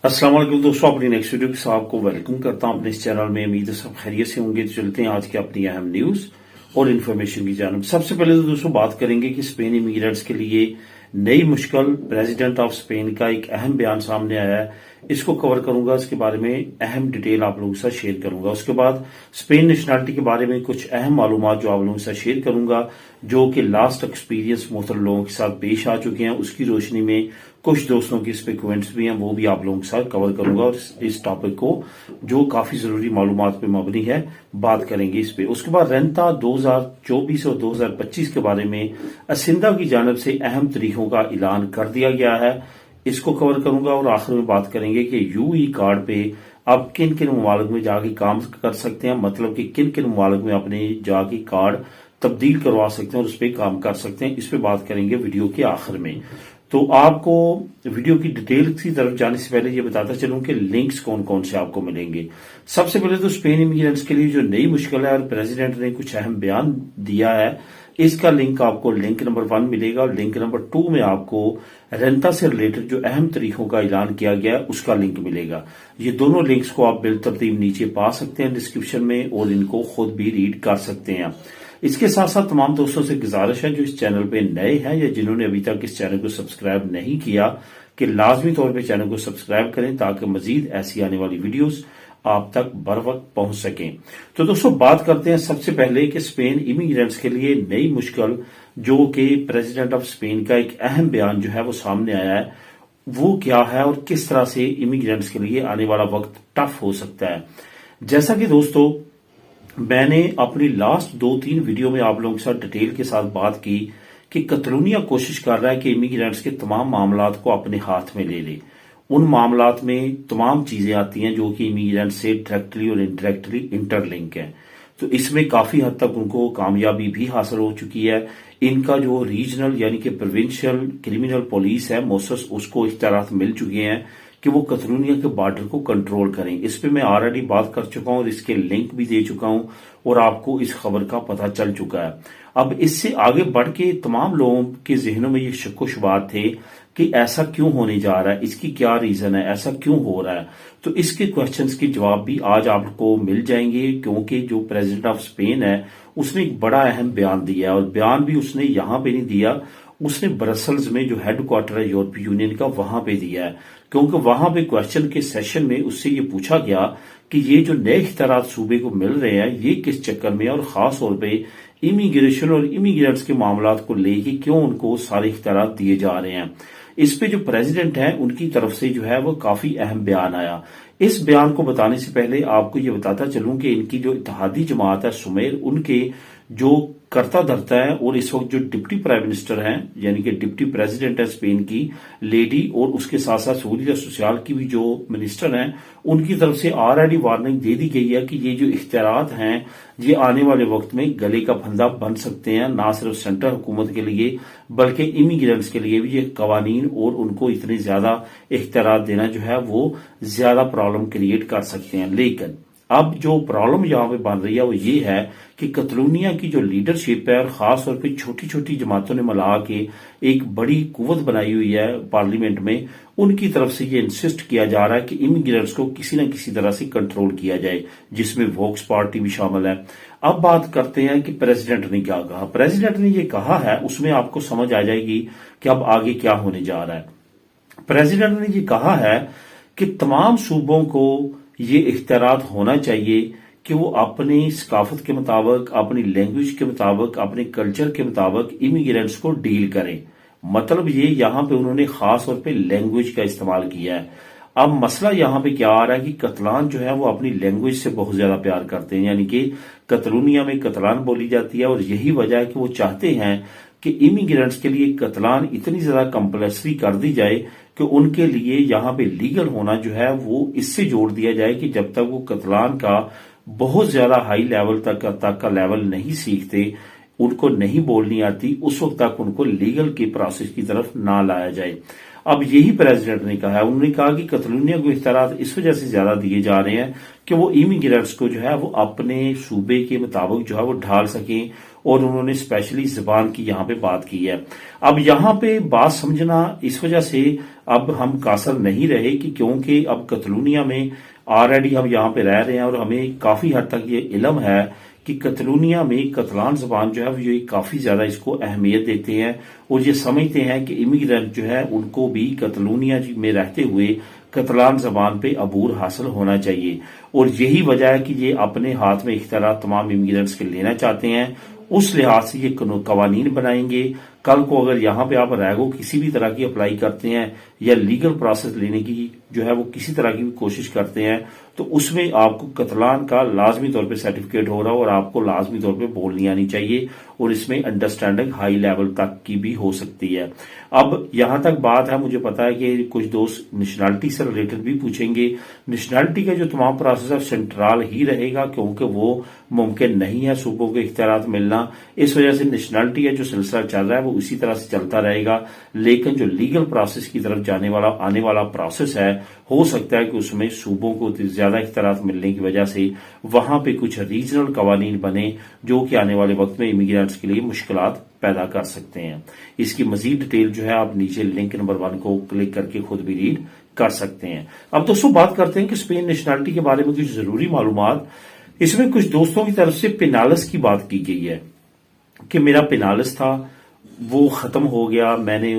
अस्सलाम वालेकुम दोस्तों, अपनी नेक्स्ट वीडियो के साथ आपको वेलकम करता हूं अपने इस चैनल में। उम्मीद है सब खैरियत से होंगे। तो चलते हैं आज की अपनी अहम न्यूज और इन्फॉर्मेशन की जानब। सबसे पहले तो दोस्तों बात करेंगे कि स्पेन इमिग्रेंट्स के लिए नई मुश्किल। प्रेसिडेंट ऑफ स्पेन का एक अहम बयान सामने आया है, इसको कवर करूंगा। इसके बारे में अहम डिटेल आप लोगों के साथ शेयर करूंगा। उसके बाद स्पेन नेशनलिटी के बारे में कुछ अहम मालूमात जो आप लोगों के साथ शेयर करूंगा, जो कि लास्ट एक्सपीरियंस मोहतरम लोगों के साथ पेश आ चुके हैं। उसकी रोशनी में कुछ दोस्तों के इस पे कमेंट्स भी हैं, वो भी आप लोगों के साथ कवर करूंगा। और इस टॉपिक को जो काफी जरूरी मालूमात पे मबनी है, बात करेंगे इस पे। उसके बाद रेंता 2024 और 2025 के बारे में असिंदा की जानब से अहम तरीकों का ऐलान कर दिया गया है, इसको कवर करूंगा। और आखिर में बात करेंगे कि यूई कार्ड पे आप किन किन ममालिक में जाके काम कर सकते हैं, मतलब कि किन किन ममालिक में अपने जाके कार्ड तब्दील करवा सकते हैं और उस पर काम कर सकते हैं। इस पे बात करेंगे वीडियो के आखिर में। तो आपको वीडियो की डिटेल की तरफ जाने से पहले ये बताता चलूं कि लिंक्स कौन कौन से आपको मिलेंगे। सबसे पहले तो स्पेन इमिग्रेंट्स के लिए जो नई मुश्किल है और प्रेसिडेंट ने कुछ अहम बयान दिया है, इसका लिंक आपको लिंक नंबर 1 मिलेगा। और लिंक नंबर 2 में आपको रेंता से रिलेटेड जो अहम तरीकों का ऐलान किया गया है, उसका लिंक मिलेगा। ये दोनों लिंक्स को आप बिलतरतीब नीचे पा सकते हैं डिस्क्रिप्शन में, और इनको खुद भी रीड कर सकते हैं। इसके साथ साथ तमाम दोस्तों से गुजारिश है जो इस चैनल पे नए हैं या जिन्होंने अभी तक इस चैनल को सब्सक्राइब नहीं किया, कि लाजमी तौर पे चैनल को सब्सक्राइब करें ताकि मजीद ऐसी आने वाली वीडियोस आप तक बर वक्त पहुंच सकें। तो दोस्तों बात करते हैं सबसे पहले कि स्पेन इमिग्रेंट्स के लिए नई मुश्किल, जो कि प्रेसिडेंट ऑफ स्पेन का एक अहम बयान जो है वो सामने आया है, वो क्या है और किस तरह से इमिग्रेंट्स के लिए आने वाला वक्त टफ हो सकता है। जैसा कि दोस्तों मैंने अपनी लास्ट 2-3 वीडियो में आप लोगों के साथ डिटेल के साथ बात की कि कतलूनिया कोशिश कर रहा है कि इमिग्रेंट्स के तमाम मामलात को अपने हाथ में ले ले। उन मामलात में तमाम चीजें आती हैं जो कि इमिग्रेंट से डायरेक्टली और इनडायरेक्टली इंटरलिंक है। तो इसमें काफी हद तक उनको कामयाबी भी हासिल हो चुकी है। इनका जो रीजनल यानी कि प्रोविंशियल क्रिमिनल पुलिस है मोसस, उसको इख्तियारात मिल चुके हैं कि वो कतलूनिया के बॉर्डर को कंट्रोल करें। इस पे मैं ऑलरेडी बात कर चुका हूं और इसके लिंक भी दे चुका हूं, और आपको इस खबर का पता चल चुका है। अब इससे आगे बढ़ के तमाम लोगों के जहनों में ये शक व शुबात थे कि ऐसा क्यों होने जा रहा है, इसकी क्या रीजन है, ऐसा क्यों हो रहा है। तो इसके क्वेश्चंस के जवाब भी आज आपको मिल जाएंगे, क्योंकि जो प्रेसिडेंट ऑफ स्पेन है उसने एक बड़ा अहम बयान दिया है। और बयान भी उसने यहां पे नहीं दिया, उसने ब्रसल्स में जो हेडक्वार्टर है यूरोपीय यूनियन का, वहां पे दिया है। क्योंकि वहां पे क्वेश्चन के सेशन में उससे ये पूछा गया कि ये जो नए इख्तियारात सूबे को मिल रहे हैं, ये किस चक्कर में, और खास तौर पे इमिग्रेशन और इमिग्रेंट्स के मामलात को लेके क्यों उनको सारे इख्तियारात दिए जा रहे हैं। इस पे जो प्रेसिडेंट है उनकी तरफ से जो है वो काफी अहम बयान आया। इस बयान को बताने से पहले आपको ये बताता चलूं कि इनकी जो इत्तेहादी जमात है सुमेर, उनके जो करता धरता है, और इस वक्त जो डिप्टी प्राइम मिनिस्टर हैं यानी कि डिप्टी प्रेसिडेंट है स्पेन की लेडी, और उसके साथ साथ सहूलियत सोशल की भी जो मिनिस्टर हैं, उनकी तरफ से ऑलरेडी वार्निंग दे दी गई है कि ये जो इख्तियारात हैं ये आने वाले वक्त में गले का फंदा बन सकते हैं, ना सिर्फ सेंट्रल हुकूमत के लिए बल्कि इमिग्रेंट्स के लिए भी। ये कवानीन और उनको इतने ज्यादा इख्तियारात देना जो है वो ज्यादा प्रॉब्लम क्रिएट कर सकते हैं। लेकिन अब जो प्रॉब्लम यहां पे बन रही है वो ये है कि कतलूनिया की जो लीडरशिप है, और खास तौर पे छोटी छोटी जमातों ने मिला के एक बड़ी कुव्वत बनाई हुई है पार्लियामेंट में, उनकी तरफ से ये इंसिस्ट किया जा रहा है कि इमिग्रेंट्स को किसी न किसी तरह से कंट्रोल किया जाए, जिसमें वोक्स पार्टी भी शामिल है। अब बात करते हैं कि प्रेसिडेंट ने क्या कहा। प्रेसिडेंट ने ये कहा है, उसमें आपको समझ आ जाएगी कि अब आगे क्या होने जा रहा है। प्रेसिडेंट ने ये कहा है कि तमाम सूबों को ये इख्तियारात होना चाहिए कि वो अपनी सकाफत के मुताबिक, अपनी लैंग्वेज के मुताबिक, अपने कल्चर के मुताबिक इमिग्रेंट्स को डील करें। मतलब ये यहां पे उन्होंने खास तौर पे लैंग्वेज का इस्तेमाल किया है। अब मसला यहां पे क्या आ रहा है कि कतलान जो है वो अपनी लैंग्वेज से बहुत ज्यादा प्यार करते हैं, यानी कि कतलूनिया में कतलान बोली जाती है, और यही वजह है कि वो चाहते हैं कि इमिग्रेंट्स के लिए कतलान इतनी ज्यादा कंपल्सरी कर दी जाए कि उनके लिए यहां पे लीगल होना जो है वो इससे जोड़ दिया जाए कि जब तक वो कतलान का बहुत ज्यादा हाई लेवल तक का लेवल नहीं सीखते, उनको नहीं बोलनी आती, उस वक्त तक उनको लीगल की प्रोसेस की तरफ ना लाया जाए। अब यही प्रेसिडेंट ने कहा है, उन्होंने कहा कि कतलूनिया को इख्तियारात इस वजह से ज्यादा दिए जा रहे हैं कि वो इमिग्रेंट्स को जो है वो अपने सूबे के मुताबिक जो है वो ढाल सकें, और उन्होंने स्पेशली जबान की यहाँ पे बात की है। अब यहाँ पे बात समझना इस वजह से अब हम कासर नहीं रहे कि क्योंकि अब कतलूनिया में ऑलरेडी हम यहाँ पे रह रहे हैं और हमें काफी हद तक ये इल्म है कि कतलूनिया में कतलान जबान जो है वो ये काफी ज्यादा इसको अहमियत देते हैं, और ये समझते हैं कि इमिग्रेंट जो है उनको भी कतलूनिया में रहते हुए कतलान जबान पे अबूर हासिल होना चाहिए। और यही वजह है कि ये अपने हाथ में इख्तियार तमाम इमिग्रेंट्स के लेना चाहते हैं। उस लिहाज से ये कवानीन बनाएंगे। कल को अगर यहाँ पे आप रैगो किसी भी तरह की अप्लाई करते हैं या लीगल प्रोसेस लेने की जो है वो किसी तरह की भी कोशिश करते हैं, तो उसमें आपको कतलान का लाजमी तौर पे सर्टिफिकेट हो रहा हो और आपको लाजमी तौर पे बोलनी आनी चाहिए, और इसमें अंडरस्टैंडिंग हाई लेवल तक की भी हो सकती है। अब यहां तक बात है, मुझे पता है कि कुछ दोस्त नेशनैलिटी से रिलेटेड भी पूछेंगे। नेशनैलिटी का जो तमाम प्रोसेस है सेंट्रल ही रहेगा, क्योंकि वो मुमकिन नहीं है सूबों के इख्तियारात मिलना। इस वजह से नेशनैलिटी का जो सिलसिला चल रहा है वो उसी तरह से चलता रहेगा, लेकिन जो लीगल प्रोसेस की तरफ जाने वाला आने वाला प्रोसेस है, हो सकता है कि उसमें सूबों को ज्यादा इख्तियारात मिलने की वजह से वहां पे कुछ रीजनल कवानीन बने जो कि आने वाले वक्त में इमिग्रेंट्स के लिए मुश्किलात पैदा कर सकते हैं। इसकी मजीद डिटेल जो है आप नीचे लिंक नंबर 1 को क्लिक करके खुद भी रीड कर सकते हैं। अब दोस्तों बात करते हैं कि स्पेन नेशनैलिटी के बारे में कुछ जरूरी मालूमात। इसमें कुछ दोस्तों की तरफ से पेनाल्स की बात की गई है कि मेरा पेनाल्स था वो खत्म हो गया, मैंने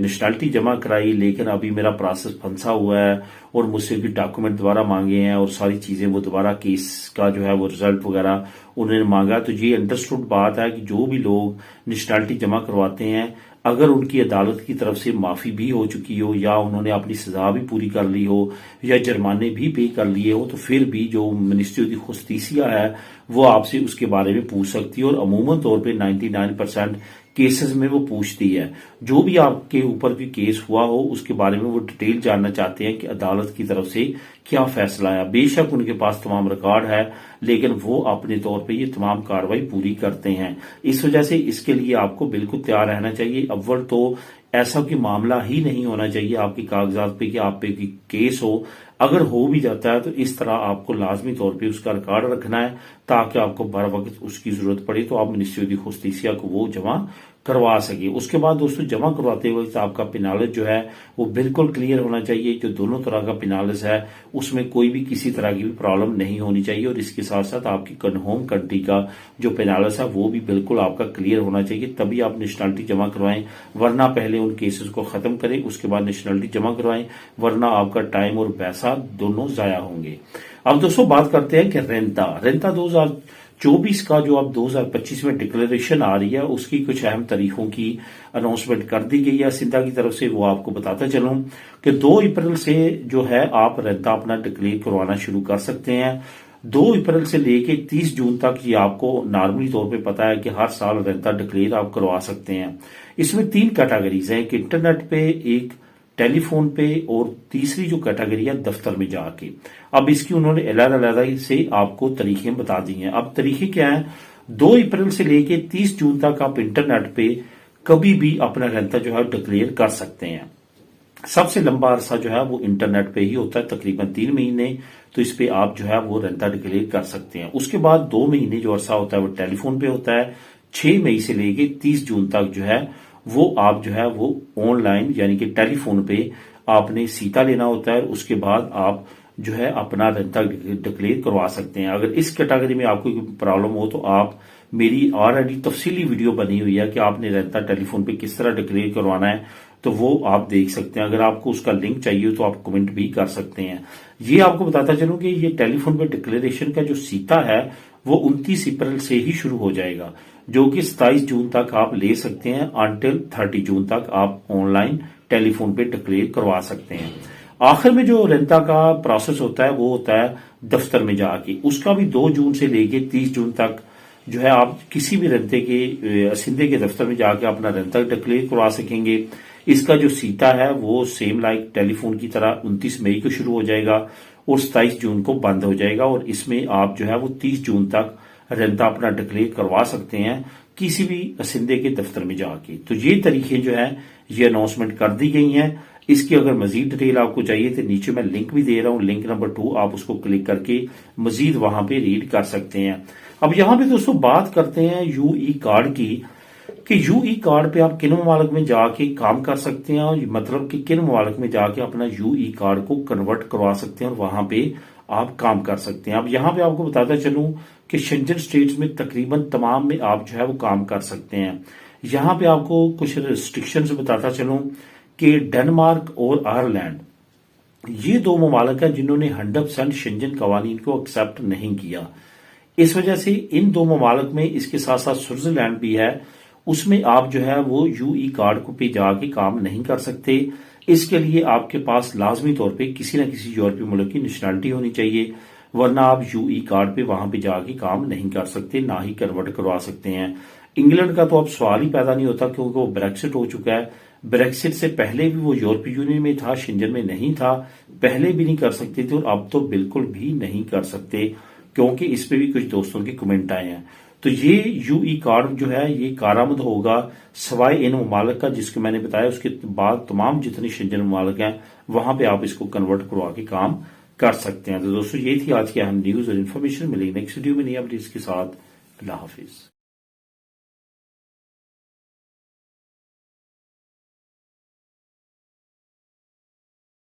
नेशनैलिटी जमा कराई, लेकिन अभी मेरा प्रोसेस फंसा हुआ है और मुझसे भी डॉक्यूमेंट दोबारा मांगे हैं और सारी चीजें वो दोबारा केस का जो है वो रिजल्ट वगैरह उन्होंने मांगा। तो ये अंडरस्टूड बात है कि जो भी लोग नेशनैलिटी जमा करवाते हैं, अगर उनकी अदालत की तरफ से माफी भी हो चुकी हो या उन्होंने अपनी सजा भी पूरी कर ली हो या जुर्माने भी पे कर लिए हो, तो फिर भी जो मिनिस्ट्री ऑफ जस्टिस है वो आपसे उसके बारे में पूछ सकती है, और अमूमन तौर पे 99% केसेस में वो पूछती है। जो भी आपके ऊपर भी केस हुआ हो उसके बारे में वो डिटेल जानना चाहते हैं कि अदालत की तरफ से क्या फैसला आया। बेशक उनके पास तमाम रिकॉर्ड है, लेकिन वो अपने तौर पे ये तमाम कार्रवाई पूरी करते हैं। इस वजह से इसके लिए आपको बिल्कुल तैयार रहना चाहिए। अव्वल तो ऐसा कोई मामला ही नहीं होना चाहिए आपके कागजात पे कि आप पे केस हो। अगर हो भी जाता है तो इस तरह आपको लाजमी तौर पे उसका रिकॉर्ड रखना है, ताकि आपको बर वक्त उसकी जरूरत पड़े तो आप मिनिस्ट्री ऑफ जस्टिस को वो जमा करवा सके। उसके बाद दोस्तों जमा करवाते वक्त आपका पेनाल्स जो है वो बिल्कुल क्लियर होना चाहिए। जो दोनों तरह का पेनाल्स है उसमें कोई भी किसी तरह की भी प्रॉब्लम नहीं होनी चाहिए, और इसके साथ साथ आपकी होम कंट्री का जो पेनाल्स है वो भी बिल्कुल आपका क्लियर होना चाहिए, तभी आप नेशनैलिटी जमा करवाएं। वरना पहले उन केसेस को खत्म करें उसके बाद नेशनैलिटी जमा करवाएं, वरना आपका टाइम और पैसा दोनों जाया होंगे। अब दोस्तों बात करते हैं कि रेंता 2024 का जो अब 2025 में डिक्लेरेशन आ रही है उसकी कुछ अहम तारीखों की अनाउंसमेंट कर दी गई है सिंधा की तरफ से। वो आपको बताता चलूं कि 2 अप्रैल से जो है आप रेंता अपना डिक्लेयर करवाना शुरू कर सकते हैं। 2 अप्रैल से लेके 30 जून तक ये आपको नॉर्मली तौर पे पता है कि हर साल रेंता डिक्लेयर आप करवा सकते हैं। इसमें 3 कैटेगरीज हैं, एक इंटरनेट पे, एक टेलीफोन पे, और तीसरी जो कैटेगरी है दफ्तर में जाके। अब इसकी उन्होंने अलग-अलग से आपको तरीके बता दी हैं। अब तरीके क्या है, 2 अप्रैल से लेके 30 जून तक आप इंटरनेट पे कभी भी अपना रेंता जो है डिक्लेयर कर सकते हैं। सबसे लंबा अरसा जो है वो इंटरनेट पे ही होता है, तकरीबन 3 महीने, तो इस पे आप जो है वो रेंता डिक्लेयर कर सकते हैं। उसके बाद 2 महीने जो अरसा होता है वो टेलीफोन पे होता है। 6 मई से लेके 30 जून तक जो है वो आप जो है वो ऑनलाइन यानी कि टेलीफोन पे आपने सीटा लेना होता है, उसके बाद आप जो है अपना रेंता डिक्लेयर करवा सकते हैं। अगर इस कैटेगरी में आपको कोई प्रॉब्लम हो तो आप मेरी ऑलरेडी तफसीली वीडियो बनी हुई है कि आपने रेंता टेलीफोन पे किस तरह डिक्लेयर करवाना है, तो वो आप देख सकते हैं। अगर आपको उसका लिंक चाहिए तो आप कमेंट भी कर सकते हैं। ये आपको बताता चलूं कि ये टेलीफोन पे डिक्लेरेशन का जो सीटा है वो 29 अप्रैल से ही शुरू हो जाएगा, जो कि 27 जून तक आप ले सकते हैं। अंटिल 30 जून तक आप ऑनलाइन टेलीफोन पे डिक्लेयर करवा सकते हैं। आखिर में जो रेंता का प्रोसेस होता है वो होता है दफ्तर में जाके। उसका भी 2 जून से लेके 30 जून तक जो है आप किसी भी रेंते के सिंधे के दफ्तर में जाके अपना रेंता डिक्लेयर करवा सकेंगे। इसका जो सीटा है वो सेम लाइक टेलीफोन की तरह 29 मई को शुरू हो जाएगा और 27 जून को बंद हो जाएगा, और इसमें आप जो है वो 30 जून तक رنتا اپنا ڈکلیئر کروا سکتے ہیں کسی بھی اسندے کے دفتر میں جا کے. تو یہ طریقے جو ہے یہ اناؤنسمنٹ کر دی گئی ہیں. اس کی اگر مزید ڈیٹیل آپ کو چاہیے تو نیچے میں لنک بھی دے رہا ہوں, لنک نمبر 2, آپ اس کو کلک کر کے مزید وہاں پہ ریڈ کر سکتے ہیں. اب یہاں پہ دوستوں بات کرتے ہیں یو ای کارڈ کی کہ یو ای کارڈ پہ آپ کن ممالک میں جا کے کام کر سکتے ہیں, اور مطلب کہ کن ممالک میں جا کے اپنا یو ای کارڈ کو کنورٹ کروا سکتے ہیں اور وہاں پہ آپ کام کر سکتے ہیں. اب یہاں پہ آپ کو بتاتا چلوں کہ شنجن سٹیٹس میں تقریباً تمام میں آپ جو ہے وہ کام کر سکتے ہیں. یہاں پہ آپ کو کچھ ریسٹرکشنز بتاتا چلوں کہ ڈنمارک اور آئرلینڈ یہ 2 ممالک ہیں جنہوں نے 100% شنجن قوانین کو ایکسپٹ نہیں کیا. اس وجہ سے ان 2 ممالک میں اس کے ساتھ ساتھ سوئٹزرلینڈ بھی ہے, اس میں آپ جو ہے وہ یو ای کارڈ کو پہ جا کے کام نہیں کر سکتے. اس کے لیے آپ کے پاس لازمی طور پہ کسی نہ کسی یورپی ملک کی نیشنلٹی ہونی چاہیے, ورنہ آپ یو ای کارڈ پہ وہاں پہ جا کے کام نہیں کر سکتے, نہ ہی کنورٹ کروا سکتے ہیں. انگلینڈ کا تو اب سوال ہی پیدا نہیں ہوتا کیونکہ وہ بریکسٹ ہو چکا ہے. بریکسٹ سے پہلے بھی وہ یورپی یونین میں تھا, شنجن میں نہیں تھا, پہلے بھی نہیں کر سکتے تھے, اور اب تو بالکل بھی نہیں کر سکتے کیونکہ اس پہ بھی کچھ دوستوں کے کمنٹ آئے ہیں. تو یہ یو ای کارڈ جو ہے یہ کارآمد ہوگا سوائے ان ممالک کا جس کو میں نے بتایا, اس کے بعد تمام جتنے شنجن ممالک ہیں وہاں پہ آپ اس کو کنورٹ کروا کے کام کر سکتے ہیں. تو دوستوں یہ تھی آج کی اہم نیوز اور انفارمیشن. ملیں گے نیکسٹ ویڈیو میں نئی اپڈیٹس کے ساتھ. اللہ حافظ.